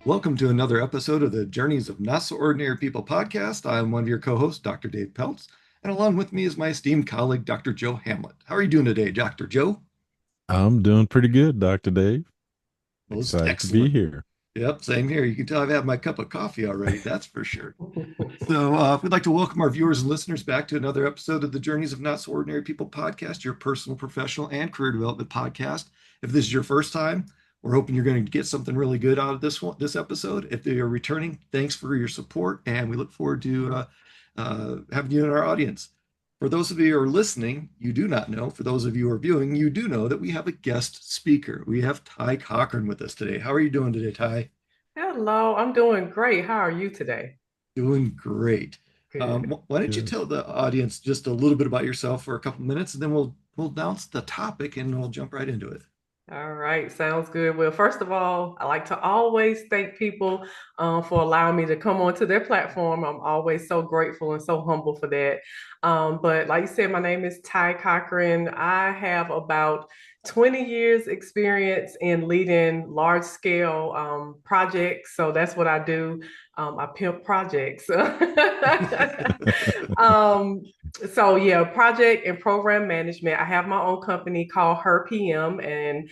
Welcome to another episode of the Journeys of Not So Ordinary People podcast. I'm one of your co-hosts, Dr. Dave Peltz, and along with me is my esteemed colleague, Dr. Joe Hamlett. How are you doing today, Dr. Joe? I'm doing pretty good, Dr. Dave. Most Excited to be excellent. here. Yep, same here. You can tell I've had my cup of coffee already, that's for sure. So, we'd like to welcome our viewers and listeners back to another episode of the Journeys of Not So Ordinary People podcast, your personal, professional, and career development podcast. If this is your first time, we're hoping you're going to get something really good out of this episode. If you're returning, thanks for your support, and we look forward to having you in our audience. For those of you who are listening, you do not know. For those of you who are viewing, you do know that we have a guest speaker. We have Tai Cochran with us today. How are you doing today, Tai? Hello, I'm doing great. How are you today? Doing great. Good. Why don't you Good. tell the audience just a little bit about yourself for a couple minutes, and then we'll announce the topic and we'll jump right into it. All right, sounds good. Well, first of all, I like to always thank people for allowing me to come onto their platform. I'm always so grateful and so humble for that. But like you said, my name is Tai Cochran. I have about 20 years experience in leading large scale projects. So that's what I do. I pimp projects. um, so yeah, project and program management. I have my own company called Her PM, and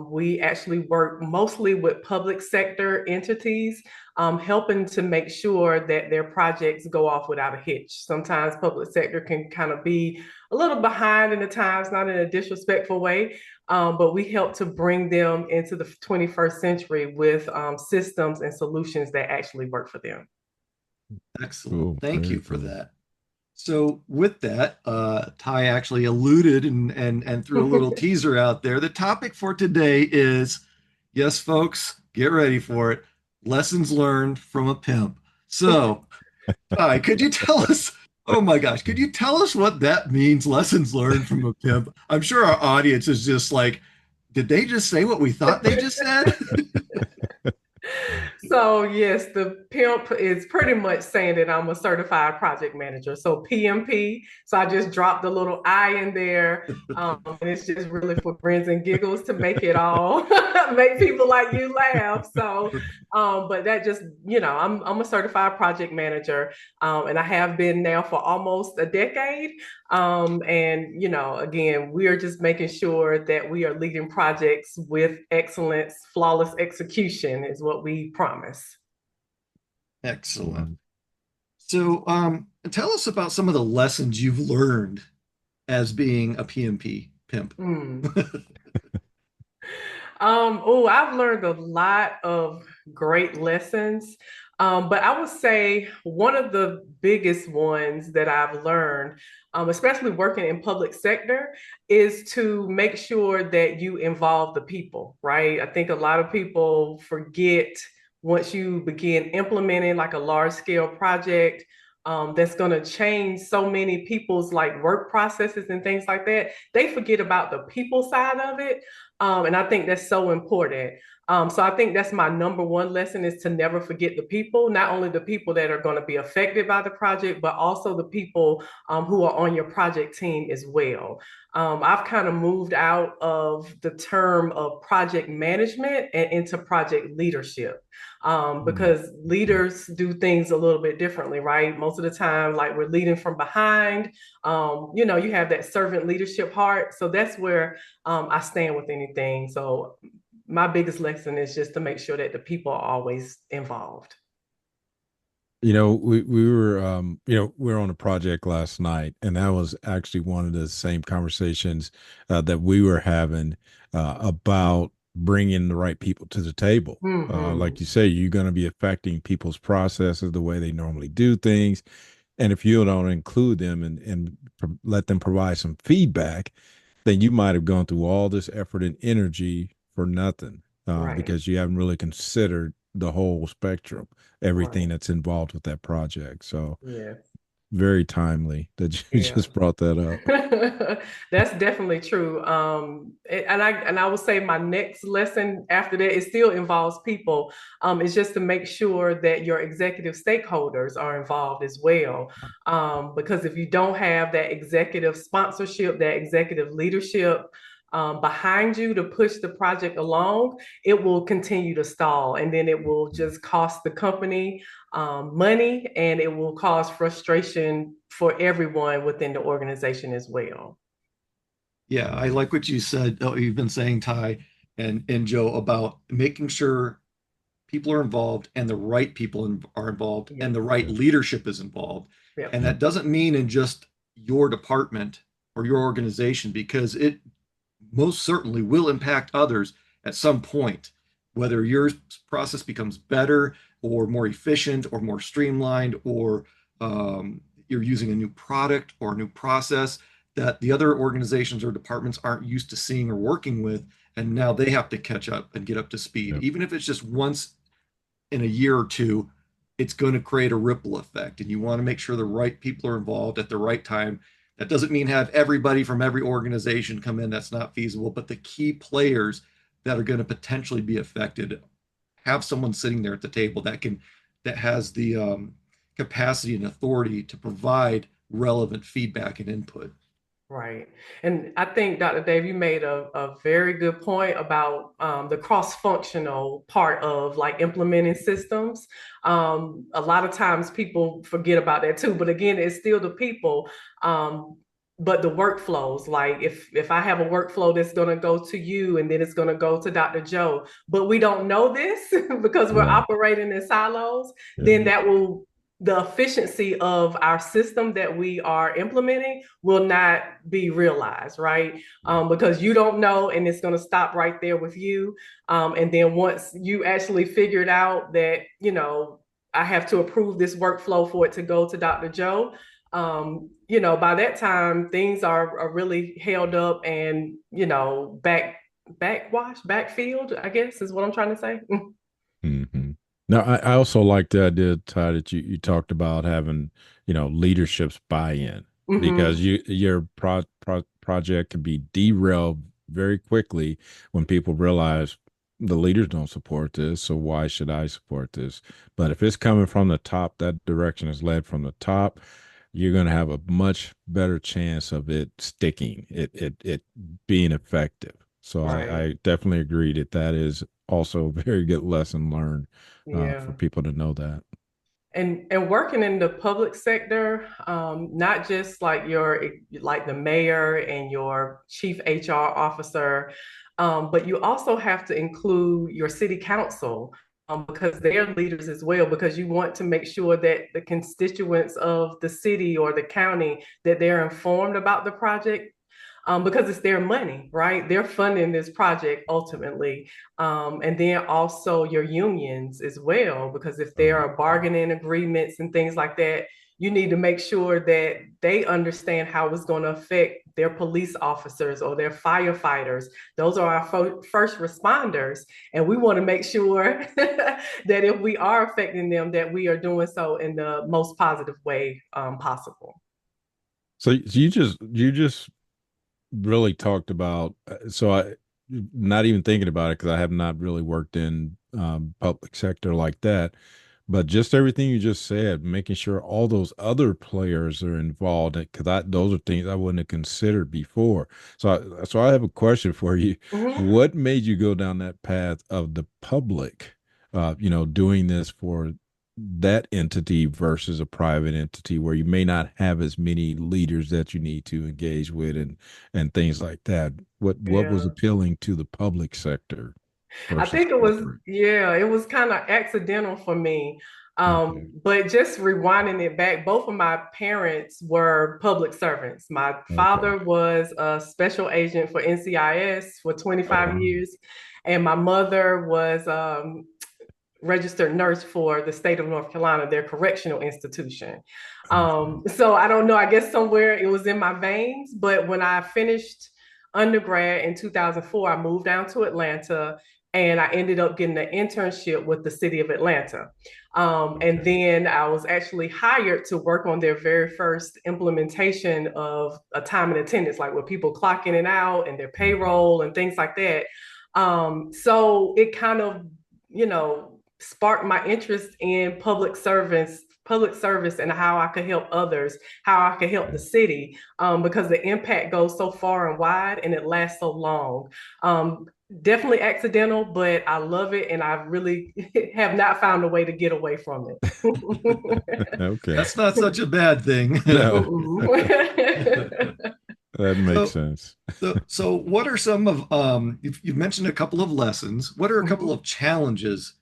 we actually work mostly with public sector entities, helping to make sure that their projects go off without a hitch. Sometimes public sector can kind of be a little behind in the times, not in a disrespectful way, but we help to bring them into the 21st century with systems and solutions that actually work for them. Excellent. Cool. Thank you Very for cool. that. So with that, Ty actually alluded and threw a little teaser out there. The topic for today is, yes, folks, get ready for it. Lessons learned from a pimp. So, Ty, could you tell us? Oh my gosh, could you tell us what that means? Lessons learned from a pimp. I'm sure our audience is just like, did they just say what we thought they just said? So yes, the PIMP is pretty much saying that I'm a certified project manager. So PMP. So I just dropped the little I in there. And it's just really for grins and giggles to make it all make people like you laugh. So but that just, I'm a certified project manager. And I have been now for almost a decade. And again, we are just making sure that we are leading projects with excellence, flawless execution is what we promise. Excellent. Mm. So, tell us about some of the lessons you've learned as being a PMP pimp. Mm. I've learned a lot of great lessons. But I would say one of the biggest ones that I've learned, especially working in public sector, is to make sure that you involve the people, right? I think a lot of people forget once you begin implementing like a large scale project, that's going to change so many people's like work processes and things like that. They forget about the people side of it. And I think that's so important. So I think that's my number one lesson is to never forget the people, not only the people that are going to be affected by the project, but also the people who are on your project team as well. I've kind of moved out of the term of project management and into project leadership, Mm. because leaders do things a little bit differently, right? Most of the time, like we're leading from behind. You have that servant leadership heart. So that's where I stand with anything. So my biggest lesson is just to make sure that the people are always involved. We were on a project last night, and that was actually one of the same conversations that we were having about bringing the right people to the table. Like Mm-hmm. you say, you're going to be affecting people's processes, the way they normally do things. And if you don't include them and let them provide some feedback, then you might have gone through all this effort and energy for nothing, Right. because you haven't really considered the whole spectrum, everything Right. that's involved with that project. So Yeah. very timely that you Yeah. just brought that up. That's definitely true. And I would say my next lesson after that, it still involves people. It's just to make sure that your executive stakeholders are involved as well. Because if you don't have that executive sponsorship, that executive leadership, behind you to push the project along, it will continue to stall. And then it will just cost the company money, and it will cause frustration for everyone within the organization as well. Yeah, I like what you said. Oh, you've been saying, Ty and Joe, about making sure people are involved and the right people are involved Yeah. and the right leadership is involved. Yeah. And that doesn't mean in just your department or your organization, because it most certainly will impact others at some point, whether your process becomes better or more efficient or more streamlined, or you're using a new product or a new process that the other organizations or departments aren't used to seeing or working with. And now they have to catch up and get up to speed. Yep. Even if it's just once in a year or two, it's going to create a ripple effect. And you want to make sure the right people are involved at the right time. That doesn't mean have everybody from every organization come in. That's not feasible. But the key players that are going to potentially be affected, have someone sitting there at the table that has the capacity and authority to provide relevant feedback and input. Right. And I think, Dr. Dave, you made a very good point about the cross-functional part of like implementing systems. A lot of times people forget about that too, but again, it's still the people. But the workflows, like if I have a workflow that's going to go to you and then it's going to go to Dr. Joe, but we don't know this because we're operating in silos, then that will the efficiency of our system that we are implementing will not be realized, right? Because you don't know, and it's going to stop right there with you. And then once you actually figured out that, I have to approve this workflow for it to go to Dr. Joe, by that time, things are really held up and, backfield, I guess is what I'm trying to say. Mm-hmm. Now, I also like the idea, Ty, that you talked about having, leadership's buy-in, because your project can be derailed very quickly when people realize the leaders don't support this, so why should I support this? But if it's coming from the top, that direction is led from the top, you're going to have a much better chance of it sticking, it being effective. So Right. I definitely agree that is also a very good lesson learned for people to know that. And working in the public sector, not just like the mayor and your chief HR officer, but you also have to include your city council, because they're leaders as well, because you want to make sure that the constituents of the city or the county, that they're informed about the project, because it's their money, right? They're funding this project ultimately. And then also your unions as well, because if there are bargaining agreements and things like that, you need to make sure that they understand how it's going to affect their police officers or their firefighters. Those are our first responders. And we want to make sure that if we are affecting them, that we are doing so in the most positive way possible. So you just really talked about, so I not even thinking about it because I have not really worked in public sector like that, but just everything you just said, making sure all those other players are involved, because those are things I wouldn't have considered before. So I have a question for you. What made you go down that path of the public, doing this for that entity versus a private entity where you may not have as many leaders that you need to engage with and things like that? What was appealing to the public sector I versus think it corporate? was kind of accidental for me. But just rewinding it back, both of my parents were public servants. My father was a special agent for NCIS for 25 years, and my mother was registered nurse for the state of North Carolina, their correctional institution. So I don't know, I guess somewhere it was in my veins, but when I finished undergrad in 2004, I moved down to Atlanta and I ended up getting an internship with the city of Atlanta. And then I was actually hired to work on their very first implementation of a time and attendance, like with people clocking it out and their payroll and things like that. So it kind of, sparked my interest in public service public service and how I could help others, how I could help the city, because the impact goes so far and wide and it lasts so long. Definitely accidental, but I love it, and I really have not found a way to get away from it. Okay. That's not such a bad thing. No. That makes So, sense. so what are some of you've mentioned a couple of lessons. What are a couple of challenges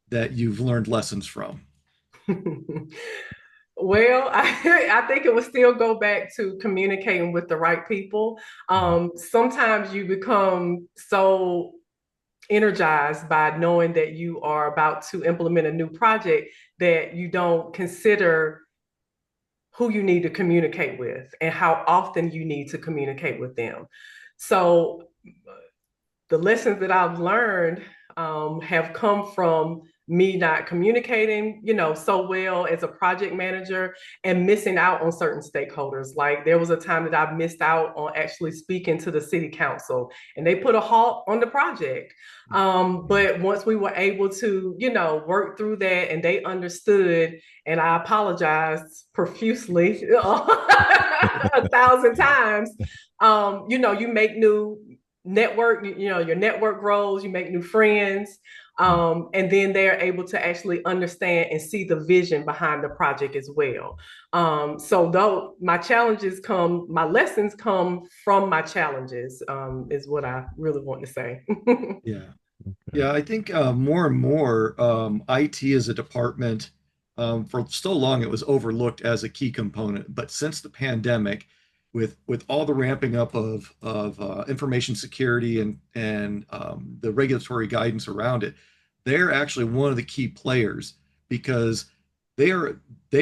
that you've learned lessons from? Well, I think it would still go back to communicating with the right people. Sometimes you become so energized by knowing that you are about to implement a new project that you don't consider who you need to communicate with and how often you need to communicate with them. So the lessons that I've learned have come from me not communicating, so well as a project manager and missing out on certain stakeholders. Like there was a time that I missed out on actually speaking to the city council and they put a halt on the project. But once we were able to, work through that and they understood, and I apologized profusely 1,000 times, you make new network, your network grows, you make new friends. And then they're able to actually understand and see the vision behind the project as well. So though my lessons come from my challenges, is what I really want to say. Yeah. Yeah, I think more and more IT as a department, for so long it was overlooked as a key component. But since the pandemic, with all the ramping up of information security and the regulatory guidance around it, they're actually one of the key players because they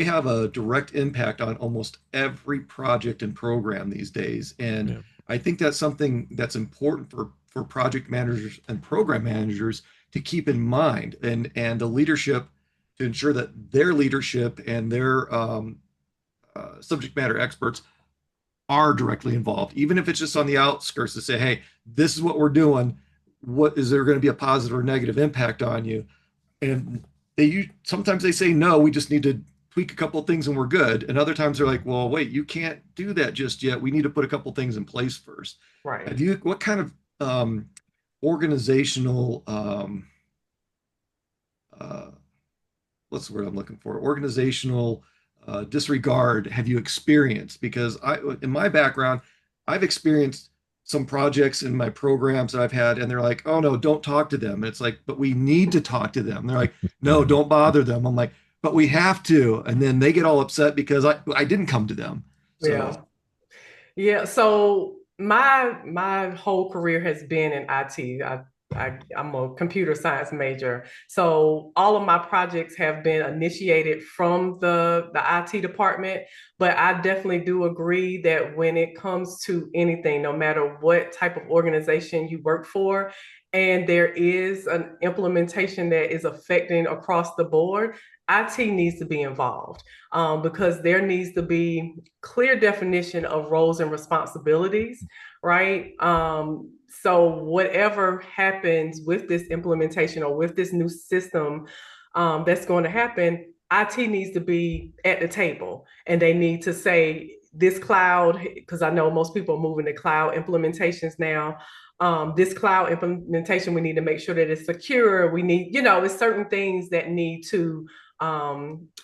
have a direct impact on almost every project and program these days. And Yeah. I think that's something that's important for project managers and program managers to keep in mind, and the leadership to ensure that their leadership and their subject matter experts are directly involved, even if it's just on the outskirts to say, hey, this is what we're doing. What is there going to be a positive or negative impact on you? And sometimes they say, no, we just need to tweak a couple of things and we're good. And other times they're like, well, wait, you can't do that just yet. We need to put a couple of things in place first. Right. What kind of organizational what's the word I'm looking for? Organizational disregard have you experienced? Because in my background, I've experienced some projects in my programs that I've had, and they're like, "Oh no, don't talk to them." And it's like, "But we need to talk to them." And they're like, "No, don't bother them." I'm like, "But we have to," and then they get all upset because I didn't come to them. So Yeah. So my whole career has been in IT. I'm a computer science major. So all of my projects have been initiated from the IT department. But I definitely do agree that when it comes to anything, no matter what type of organization you work for, and there is an implementation that is affecting across the board, IT needs to be involved, because there needs to be clear definition of roles and responsibilities, right? So whatever happens with this implementation or with this new system that's going to happen, IT needs to be at the table, and they need to say this cloud, because I know most people are moving to cloud implementations now. This cloud implementation, we need to make sure that it's secure. We need, it's certain things that need to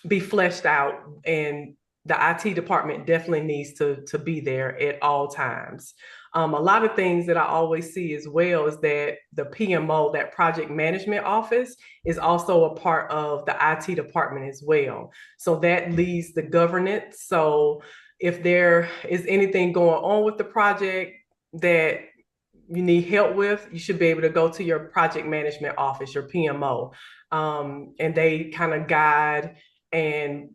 be fleshed out, and the IT department definitely needs to be there at all times. A lot of things that I always see as well is that the PMO, that project management office, is also a part of the IT department as well. So that leads the governance. So if there is anything going on with the project that you need help with, you should be able to go to your project management office, your PMO, and they kind of guide and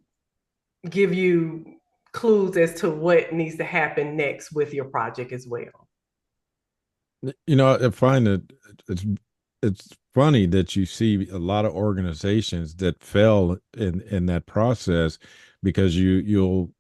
give you clues as to what needs to happen next with your project as well. I find that it's funny that you see a lot of organizations that fail in that process, because you'll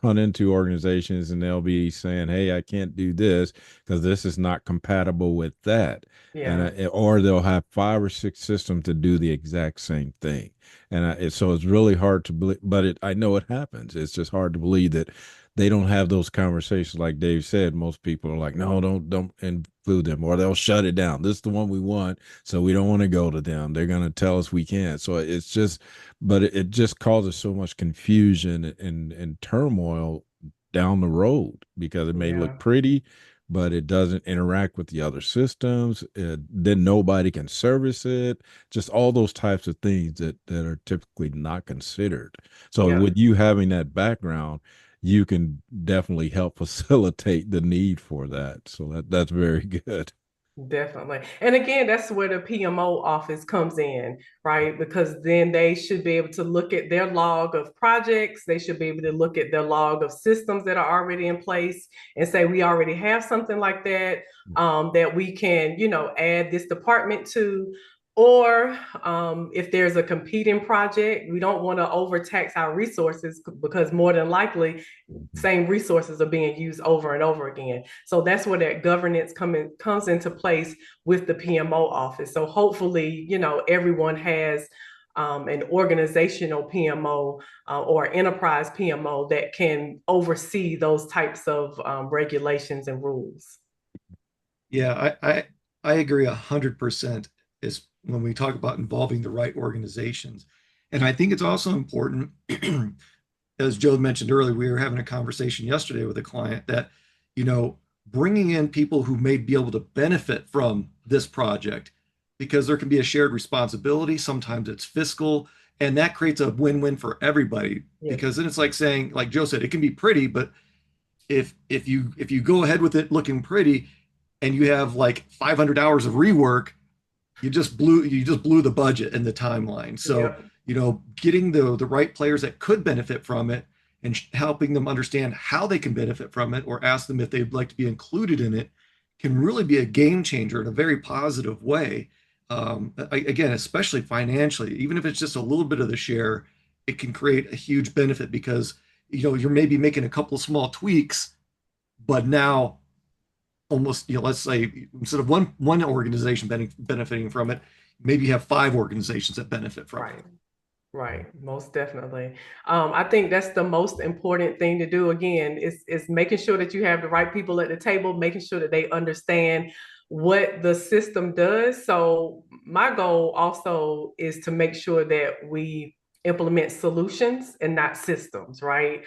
run into organizations and they'll be saying, hey, I can't do this because this is not compatible with that. Yeah. Or they'll have 5 or 6 systems to do the exact same thing. And so it's really hard to believe, but I know it happens. It's just hard to believe that they don't have those conversations. Like Dave said, most people are like, no, don't include them, or they'll shut it down. This is the one we want, so we don't want to go to them. They're going to tell us we can't. So it's just, but it just causes so much confusion and turmoil down the road, because it may look pretty, but it doesn't interact with the other systems. Then nobody can service it. Just all those types of things that are typically not considered. So with you having that background, you can definitely help facilitate the need for that. So that's very good. Definitely. And again, that's where the PMO office comes in, right? Because then they should be able to look at their log of projects. They should be able to look at their log of systems that are already in place and say, we already have something like that, that we can, add this department to. Or if there's a competing project, we don't want to overtax our resources, because more than likely, same resources are being used over and over again. So that's where that governance comes into place with the PMO office. So hopefully, everyone has an organizational PMO or enterprise PMO that can oversee those types of regulations and rules. Yeah, I agree 100%. Is when we talk about involving the right organizations. And I think it's also important, as Joe mentioned earlier, we were having a conversation yesterday with a client that, bringing in people who may be able to benefit from this project, because there can be a shared responsibility. Sometimes it's fiscal, and that creates a win-win for everybody. Because then it's like saying, like Joe said, it can be pretty, but if you go ahead with it looking pretty and you have like 500 hours of rework, you just blew the budget and the timeline. So, getting the right players that could benefit from it and helping them understand how they can benefit from it, or ask them if they'd like to be included in it, can really be a game changer in a very positive way. Again, especially financially, even if it's just a little bit of the share, it can create a huge benefit, because you're maybe making a couple of small tweaks, but now almost, let's say instead of one organization benefiting from it, maybe you have 5 organizations that benefit from it. Right, most definitely. I think that's the most important thing to do. Again, is making sure that you have the right people at the table, making sure that they understand what the system does. So my goal also is to make sure that we implement solutions and not systems, right?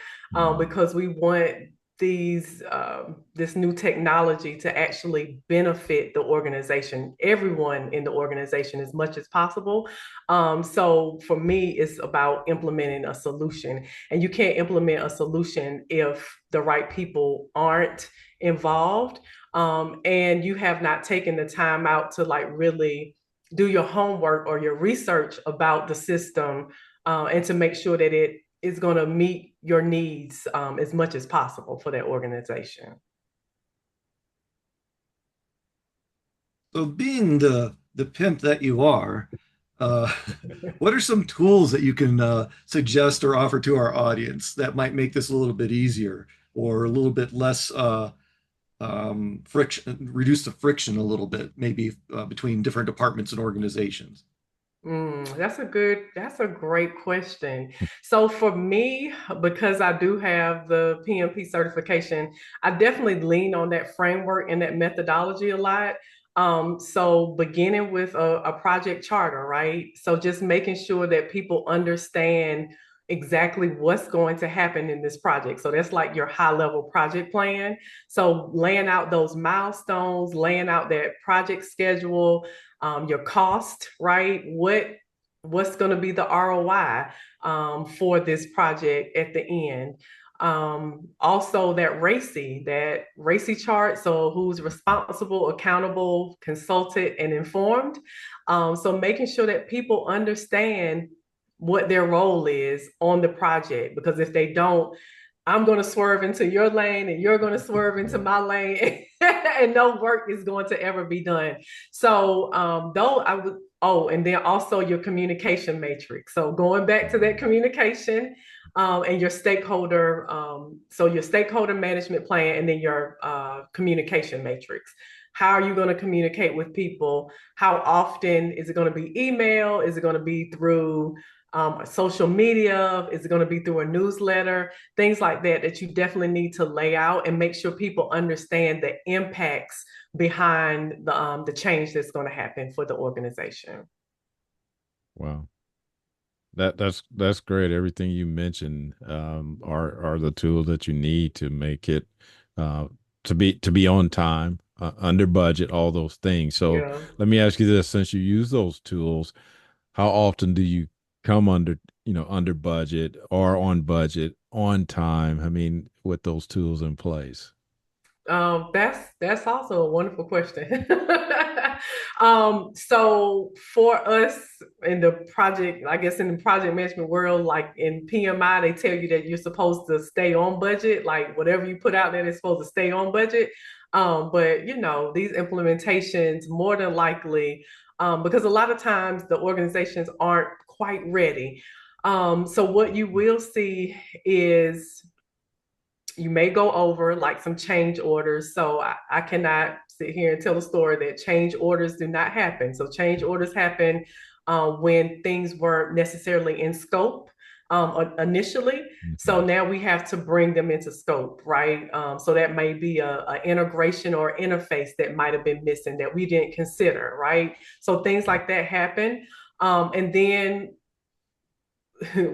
Because we want this new technology to actually benefit the organization, everyone in the organization, as much as possible. So for me, it's about implementing a solution, and you can't implement a solution if the right people aren't involved, and you have not taken the time out to really do your homework or your research about the system, and to make sure that it is going to meet your needs as much as possible for that organization. So, being the pimp that you are, what are some tools that you can suggest or offer to our audience that might make this a little bit easier, or a little bit less friction, reduce the friction a little bit, maybe between different departments and organizations? That's a great question. So for me, because I do have the PMP certification, I definitely lean on that framework and that methodology a lot. So beginning with a project charter, right? So just making sure that people understand exactly what's going to happen in this project. So that's like your high level project plan. So laying out those milestones, laying out that project schedule, your cost, right? What's going to be the ROI for this project at the end? Also that RACI chart. So who's responsible, accountable, consulted, and informed. So making sure that people understand what their role is on the project, because if they don't, I'm going to swerve into your lane and you're going to swerve into my lane and no work is going to ever be done. So though I would, and then also your communication matrix. So going back to that communication and your stakeholder, so your stakeholder management plan, and then your communication matrix. How are you going to communicate with people? How often is it going to be email? Is it going to be through social media? Is it going to be through a newsletter? Things like that that you definitely need to lay out and make sure people understand the impacts behind the change that's going to happen for the organization. Wow. That's great. Everything you mentioned are the tools that you need to make it uh, to be on time, under budget, all those things. So Yeah. let me ask you this: since you use those tools, how often do you come under budget or on budget, on time? I mean, with those tools in place. That's also a wonderful question. So for us in the project, I guess in the project management world, like in PMI, they tell you that you're supposed to stay on budget, like whatever you put out there is supposed to stay on budget. But these implementations more than likely, because a lot of times the organizations aren't quite ready. So what you will see is you may go over like some change orders. So I cannot sit here and tell a story that change orders do not happen. So change orders happen when things weren't necessarily in scope initially. So now we have to bring them into scope, right? So that may be a integration or interface that might have been missing that we didn't consider, right? So things like that happen. And then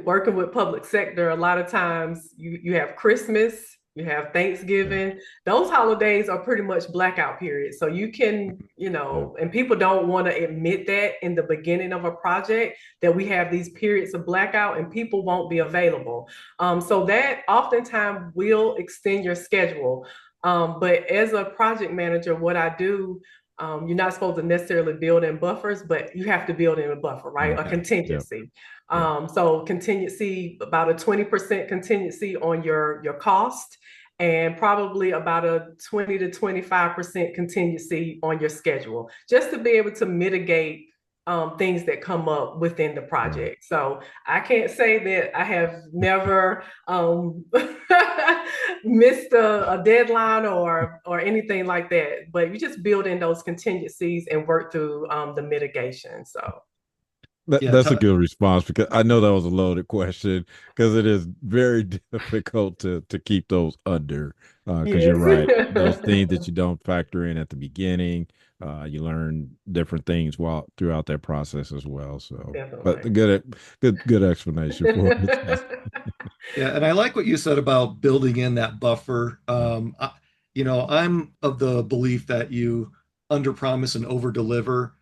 working with public sector, a lot of times you have Christmas, you have Thanksgiving. Those holidays are pretty much blackout periods. So you can, and people don't want to admit that in the beginning of a project that we have these periods of blackout and people won't be available. So that oftentimes will extend your schedule. But as a project manager, what I do, you're not supposed to necessarily build in buffers, but you have to build in a buffer, right? Okay. A contingency. So contingency, about a 20% contingency on your cost, and probably about a 20 to 25% contingency on your schedule, just to be able to mitigate things that come up within the project. So I can't say that I have never missed a deadline or anything like that, but you just build in those contingencies and work through the mitigation. So. That's a good response, because I know that was a loaded question, because it is very difficult to keep those under, because you're right. Those things that you don't factor in at the beginning, you learn different things while throughout that process as well. So, Definitely. but good explanation for it. Yeah, and I like what you said about building in that buffer. I'm of the belief that you under promise and over deliver,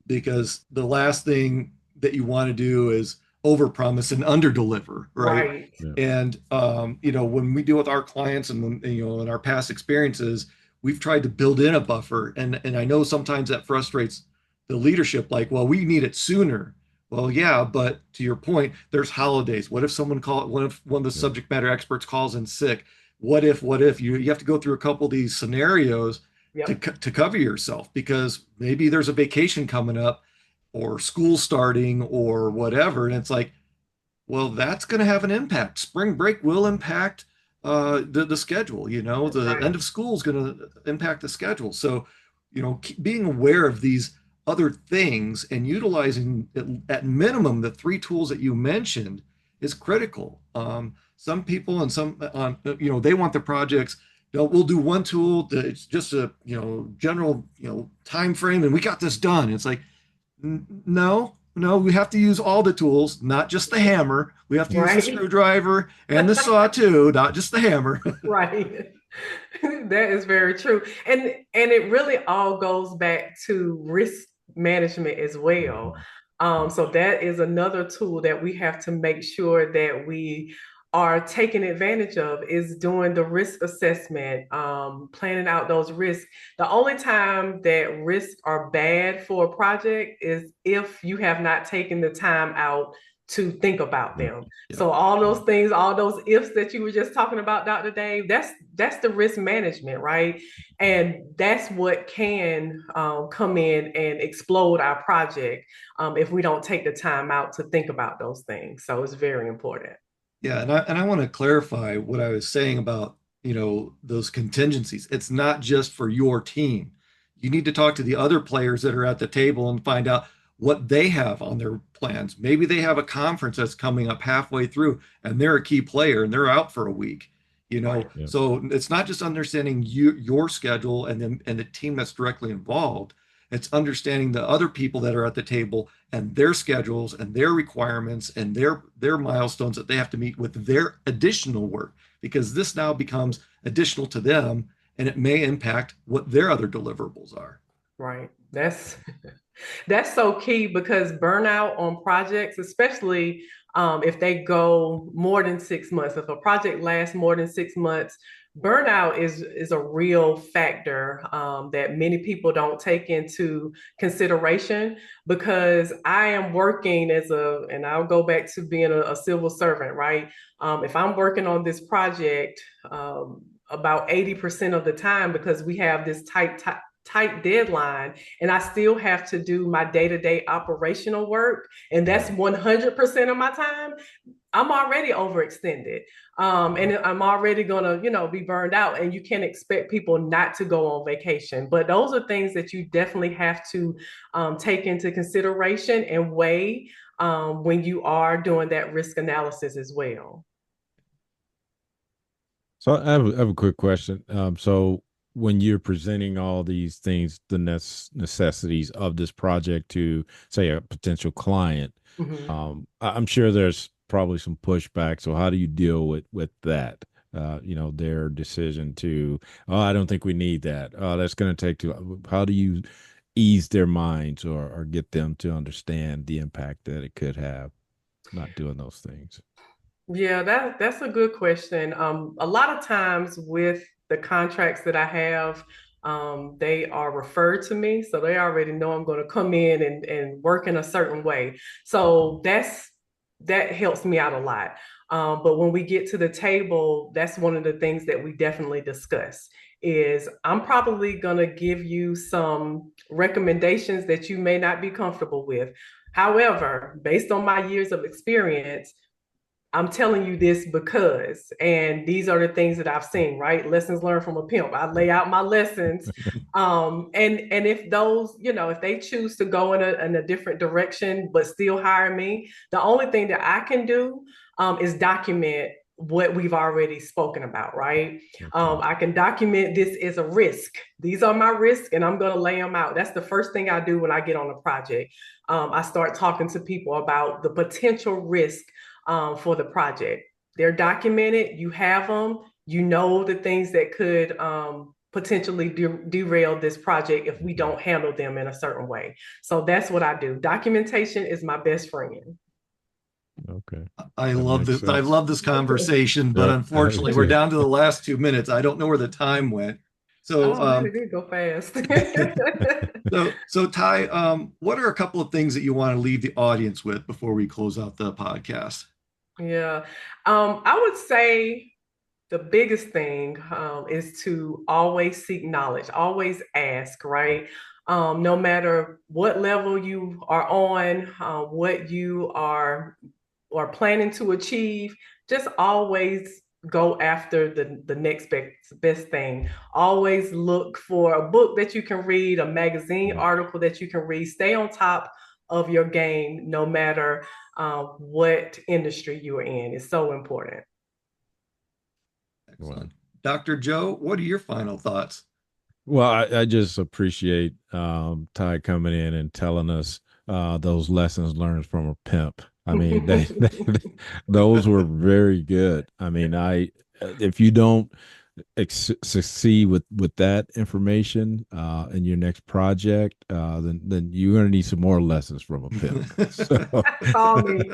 because the last thing that you want to do is over promise and under deliver, right? Yeah. And when we deal with our clients and when, in our past experiences, we've tried to build in a buffer, and I know sometimes that frustrates the leadership. Like, well, we need it sooner. Well, yeah, but to your point, there's holidays. What if what if one of the subject matter experts calls in sick? What if you have to go through a couple of these scenarios to cover yourself, because maybe there's a vacation coming up or school starting or whatever. And it's like, well, that's going to have an impact. Spring break will impact the schedule. The end of school is going to impact the schedule. So, being aware of these other things and utilizing at minimum the three tools that you mentioned is critical. Some people and some they want the projects. We'll do one tool. It's just a general time frame, and we got this done. It's like, no, we have to use all the tools, not just the hammer. We have to use the screwdriver and the saw too, not just the hammer. Right. That is very true. And it really all goes back to risk management as well. So that is another tool that we have to make sure that we are taking advantage of, is doing the risk assessment, planning out those risks. The only time that risks are bad for a project is if you have not taken the time out to think about them. Yeah. So all those things, all those ifs that you were just talking about, Dr. Dave, that's the risk management, right? And that's what can come in and explode our project if we don't take the time out to think about those things. So it's very important. Yeah, and I want to clarify what I was saying about, those contingencies. It's not just for your team. You need to talk to the other players that are at the table and find out, what they have on their plans. Maybe they have a conference that's coming up halfway through and they're a key player and they're out for a week. Right. Yeah. So it's not just understanding your schedule and the team that's directly involved. It's understanding the other people that are at the table and their schedules and their requirements and their milestones that they have to meet with their additional work, because this now becomes additional to them and it may impact what their other deliverables are. Right. That's so key, because burnout on projects, especially if they go more than 6 months, if a project lasts more than 6 months, burnout is a real factor that many people don't take into consideration. Because I am working and I'll go back to being a civil servant, right? If I'm working on this project about 80% of the time, because we have this tight deadline, and I still have to do my day-to-day operational work, and that's 100% of my time, I'm already overextended. And I'm already gonna, be burned out, and you can't expect people not to go on vacation. But those are things that you definitely have to take into consideration and weigh when you are doing that risk analysis as well. So I have a quick question. So when you're presenting all these things, the necessities of this project to, say, a potential client, I'm sure there's probably some pushback. So how do you deal with that? Their decision to, oh, I don't think we need that. Oh, that's going to take too long. How do you ease their minds or get them to understand the impact that it could have not doing those things? Yeah, that's a good question. A lot of times with the contracts that I have, they are referred to me, so they already know I'm going to come in and work in a certain way. So that helps me out a lot. But when we get to the table, that's one of the things that we definitely discuss. Is I'm probably going to give you some recommendations that you may not be comfortable with. However, based on my years of experience, I'm telling you this because, and these are the things that I've seen, right? Lessons learned from a pimp. I lay out my lessons. And if those, if they choose to go in a different direction, but still hire me, the only thing that I can do is document what we've already spoken about, right? I can document this is a risk. These are my risks, and I'm going to lay them out. That's the first thing I do when I get on a project. I start talking to people about the potential risk for the project. They're documented, you have them, the things that could potentially derail this project if we don't handle them in a certain way. So that's what I do. Documentation is my best friend. Okay. I love this. I love this conversation, but unfortunately, we're down to the last 2 minutes. I don't know where the time went. So, it did go fast. so Tai, what are a couple of things that you want to leave the audience with before we close out the podcast? Yeah, I would say the biggest thing is to always seek knowledge, always ask, right? No matter what level you are on, what you are planning to achieve, just always go after the next best thing. Always look for a book that you can read, a magazine article that you can read. Stay on top of your game, no matter what industry you are in. It's so important. Excellent. Dr. Joe, what are your final thoughts? Well, I just appreciate Tai coming in and telling us those lessons learned from a pimp. I mean, those were very good. I mean, if you don't succeed with that information in your next project, then you're going to need some more lessons from a pimp. So, Call me.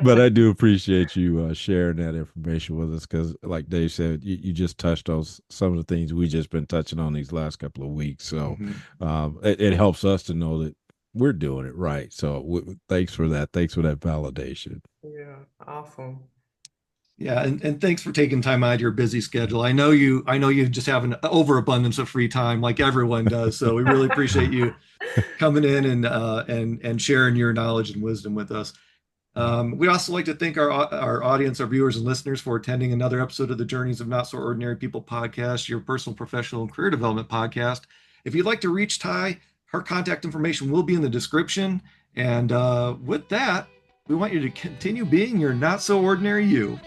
but I do appreciate you sharing that information with us, because, like Dave said, you just touched on some of the things we just been touching on these last couple of weeks. So it helps us to know that we're doing it right. So thanks for that. Thanks for that validation. Yeah, awesome. Yeah, and thanks for taking time out of your busy schedule. I know you just have an overabundance of free time like everyone does. So we really appreciate you coming in and sharing your knowledge and wisdom with us. We'd also like to thank our audience, our viewers and listeners, for attending another episode of the Journeys of Not So Ordinary People podcast, your personal, professional, and career development podcast. If you'd like to reach Tai, Her contact information will be in the description. And with that, we want you to continue being your not so ordinary you.